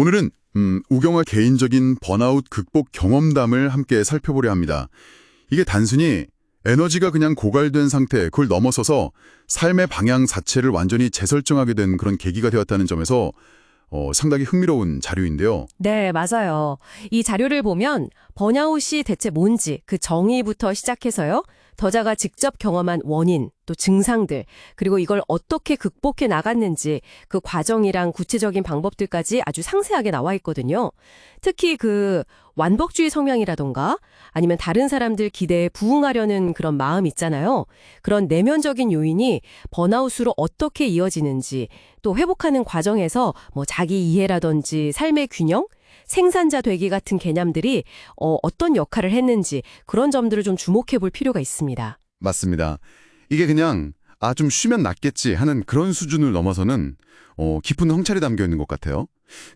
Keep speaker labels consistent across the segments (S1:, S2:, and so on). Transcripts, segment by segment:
S1: 오늘은 우경화 개인적인 번아웃 극복 경험담을 함께 살펴보려 합니다. 이게 단순히 에너지가 그냥 고갈된 상태, 그걸 넘어서서 삶의 방향 자체를 완전히 재설정하게 된 그런 계기가 되었다는 점에서 상당히 흥미로운 자료인데요.
S2: 네, 맞아요. 이 자료를 보면 번아웃이 대체 뭔지 그 정의부터 시작해서요. 저자가 직접 경험한 원인, 또 증상들, 그리고 이걸 어떻게 극복해 나갔는지 그 과정이랑 구체적인 방법들까지 아주 상세하게 나와 있거든요. 특히 그 완벽주의 성향이라던가 아니면 다른 사람들 기대에 부응하려는 그런 마음 있잖아요. 그런 내면적인 요인이 번아웃으로 어떻게 이어지는지, 또 회복하는 과정에서 뭐 자기 이해라든지 삶의 균형, 생산자 되기 같은 개념들이 어떤 역할을 했는지 그런 점들을 좀 주목해 볼 필요가 있습니다.
S1: 맞습니다. 이게 그냥 좀 쉬면 낫겠지 하는 그런 수준을 넘어서는 깊은 성찰이 담겨 있는 것 같아요.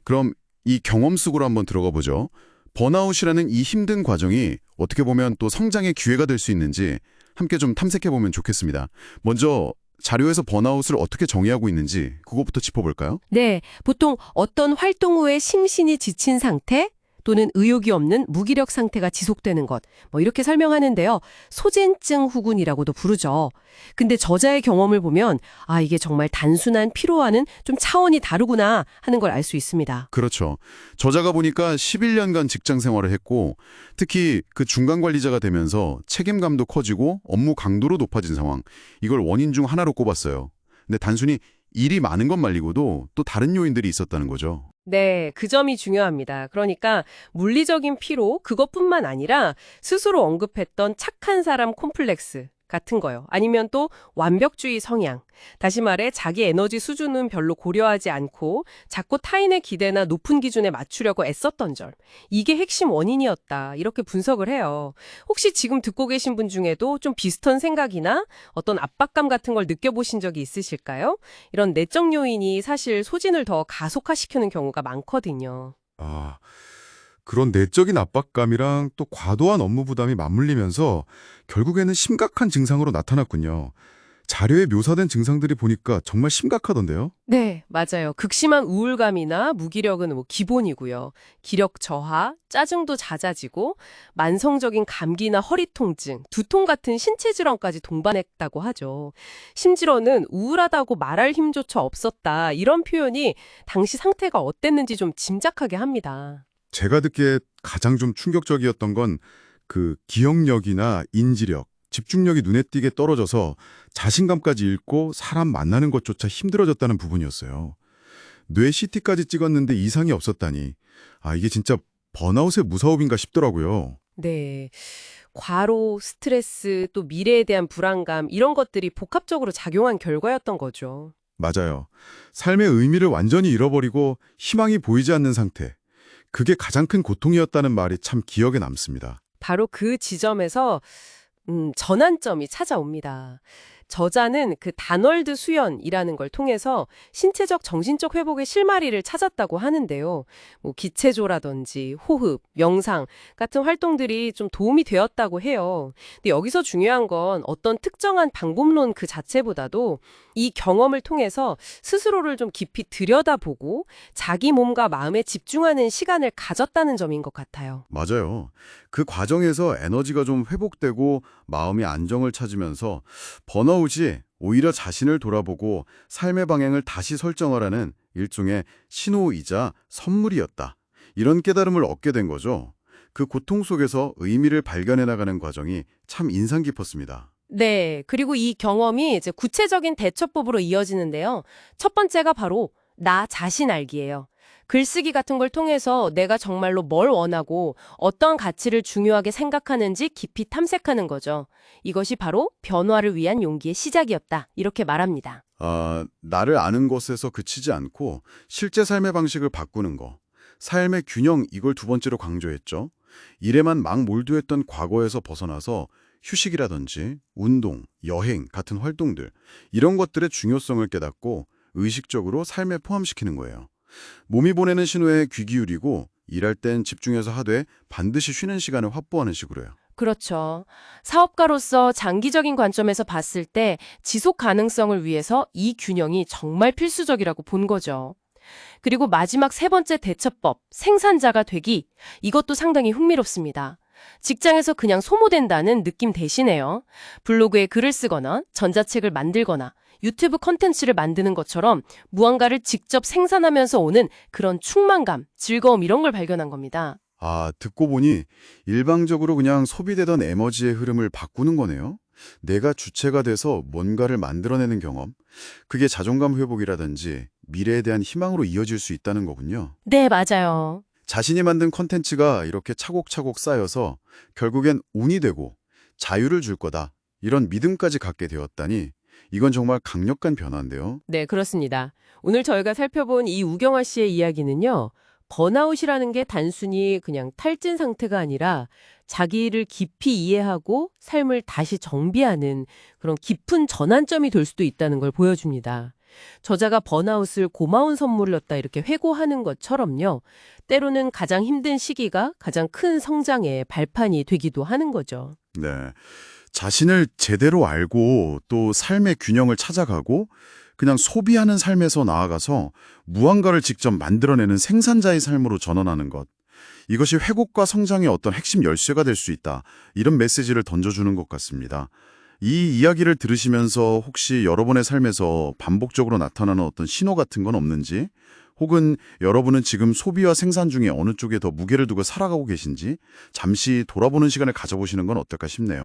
S1: 그럼 이 경험 속으로 한번 들어가 보죠. 번아웃이라는 이 힘든 과정이 어떻게 보면 또 성장의 기회가 될 수 있는지 함께 좀 탐색해 보면 좋겠습니다. 먼저 자료에서 번아웃을 어떻게 정의하고 있는지 그것부터 짚어볼까요?
S2: 네, 보통 어떤 활동 후에 심신이 지친 상태 또는 의욕이 없는 무기력 상태가 지속되는 것, 뭐 이렇게 설명하는데요. 소진증 후군이라고도 부르죠. 근데 저자의 경험을 보면 이게 정말 단순한 피로와는 좀 차원이 다르구나 하는 걸 알 수 있습니다.
S1: 그렇죠. 저자가 보니까 11년간 직장 생활을 했고 특히 그 중간 관리자가 되면서 책임감도 커지고 업무 강도로 높아진 상황. 이걸 원인 중 하나로 꼽았어요. 근데 단순히 일이 많은 것 말고도 또 다른 요인들이 있었다는 거죠.
S2: 네, 그 점이 중요합니다. 그러니까 물리적인 피로 그것뿐만 아니라 스스로 언급했던 착한 사람 콤플렉스 같은 거요. 아니면 또 완벽주의 성향. 다시 말해 자기 에너지 수준은 별로 고려하지 않고 자꾸 타인의 기대나 높은 기준에 맞추려고 애썼던 점. 이게 핵심 원인이었다. 이렇게 분석을 해요. 혹시 지금 듣고 계신 분 중에도 좀 비슷한 생각이나 어떤 압박감 같은 걸 느껴보신 적이 있으실까요? 이런 내적 요인이 사실 소진을 더 가속화시키는 경우가 많거든요.
S3: 그런 내적인 압박감이랑 또 과도한 업무 부담이 맞물리면서 결국에는 심각한 증상으로 나타났군요. 자료에 묘사된 증상들이 보니까 정말 심각하던데요?
S2: 네, 맞아요. 극심한 우울감이나 무기력은 뭐 기본이고요. 기력 저하, 짜증도 잦아지고 만성적인 감기나 허리 통증, 두통 같은 신체 질환까지 동반했다고 하죠. 심지어는 우울하다고 말할 힘조차 없었다. 이런 표현이 당시 상태가 어땠는지 좀 짐작하게 합니다.
S3: 제가 듣기에 가장 좀 충격적이었던 건 그 기억력이나 인지력, 집중력이 눈에 띄게 떨어져서 자신감까지 잃고 사람 만나는 것조차 힘들어졌다는 부분이었어요. 뇌 CT까지 찍었는데 이상이 없었다니. 이게 진짜 번아웃의 무사업인가 싶더라고요.
S2: 네. 과로, 스트레스, 또 미래에 대한 불안감, 이런 것들이 복합적으로 작용한 결과였던 거죠.
S3: 맞아요. 삶의 의미를 완전히 잃어버리고 희망이 보이지 않는 상태. 그게 가장 큰 고통이었다는 말이 참 기억에 남습니다.
S2: 바로 그 지점에서 전환점이 찾아옵니다. 저자는 그 다널드 수연이라는 걸 통해서 신체적, 정신적 회복의 실마리를 찾았다고 하는데요. 뭐 기체조라든지 호흡, 명상 같은 활동들이 좀 도움이 되었다고 해요. 근데 여기서 중요한 건 어떤 특정한 방법론 그 자체보다도 이 경험을 통해서 스스로를 좀 깊이 들여다보고 자기 몸과 마음에 집중하는 시간을 가졌다는 점인 것 같아요.
S1: 맞아요. 그 과정에서 에너지가 좀 회복되고 마음이 안정을 찾으면서 번아웃이 오히려 자신을 돌아보고 삶의 방향을 다시 설정하라는 일종의 신호이자 선물이었다. 이런 깨달음을 얻게 된 거죠. 그 고통 속에서 의미를 발견해 나가는 과정이 참 인상 깊었습니다.
S2: 네, 그리고 이 경험이 이제 구체적인 대처법으로 이어지는데요. 첫 번째가 바로 나 자신 알기예요. 글쓰기 같은 걸 통해서 내가 정말로 뭘 원하고 어떤 가치를 중요하게 생각하는지 깊이 탐색하는 거죠. 이것이 바로 변화를 위한 용기의 시작이었다. 이렇게 말합니다.
S1: 나를 아는 것에서 그치지 않고 실제 삶의 방식을 바꾸는 거. 삶의 균형 이걸 두 번째로 강조했죠. 일에만 막 몰두했던 과거에서 벗어나서 휴식이라든지 운동, 여행 같은 활동들 이런 것들의 중요성을 깨닫고 의식적으로 삶에 포함시키는 거예요. 몸이 보내는 신호에 귀 기울이고 일할 땐 집중해서 하되 반드시 쉬는 시간을 확보하는 식으로요.
S2: 그렇죠. 사업가로서 장기적인 관점에서 봤을 때 지속 가능성을 위해서 이 균형이 정말 필수적이라고 본 거죠. 그리고 마지막 세 번째 대처법, 생산자가 되기. 이것도 상당히 흥미롭습니다. 직장에서 그냥 소모된다는 느낌 대신에요. 블로그에 글을 쓰거나 전자책을 만들거나 유튜브 콘텐츠를 만드는 것처럼 무언가를 직접 생산하면서 오는 그런 충만감, 즐거움 이런 걸 발견한 겁니다.
S1: 아, 듣고 보니 일방적으로 그냥 소비되던 에너지의 흐름을 바꾸는 거네요. 내가 주체가 돼서 뭔가를 만들어내는 경험. 그게 자존감 회복이라든지 미래에 대한 희망으로 이어질 수 있다는 거군요.
S2: 네, 맞아요.
S1: 자신이 만든 콘텐츠가 이렇게 차곡차곡 쌓여서 결국엔 운이 되고 자유를 줄 거다. 이런 믿음까지 갖게 되었다니 이건 정말 강력한 변화인데요.
S2: 네, 그렇습니다. 오늘 저희가 살펴본 이 우경아 씨의 이야기는요. 번아웃이라는 게 단순히 그냥 탈진 상태가 아니라 자기를 깊이 이해하고 삶을 다시 정비하는 그런 깊은 전환점이 될 수도 있다는 걸 보여줍니다. 저자가 번아웃을 고마운 선물이었다 이렇게 회고하는 것처럼요. 때로는 가장 힘든 시기가 가장 큰 성장의 발판이 되기도 하는 거죠.
S1: 네. 자신을 제대로 알고 또 삶의 균형을 찾아가고 그냥 소비하는 삶에서 나아가서 무언가를 직접 만들어내는 생산자의 삶으로 전환하는 것. 이것이 회복과 성장의 어떤 핵심 열쇠가 될 수 있다. 이런 메시지를 던져주는 것 같습니다. 이 이야기를 들으시면서 혹시 여러분의 삶에서 반복적으로 나타나는 어떤 신호 같은 건 없는지, 혹은 여러분은 지금 소비와 생산 중에 어느 쪽에 더 무게를 두고 살아가고 계신지 잠시 돌아보는 시간을 가져보시는 건 어떨까 싶네요.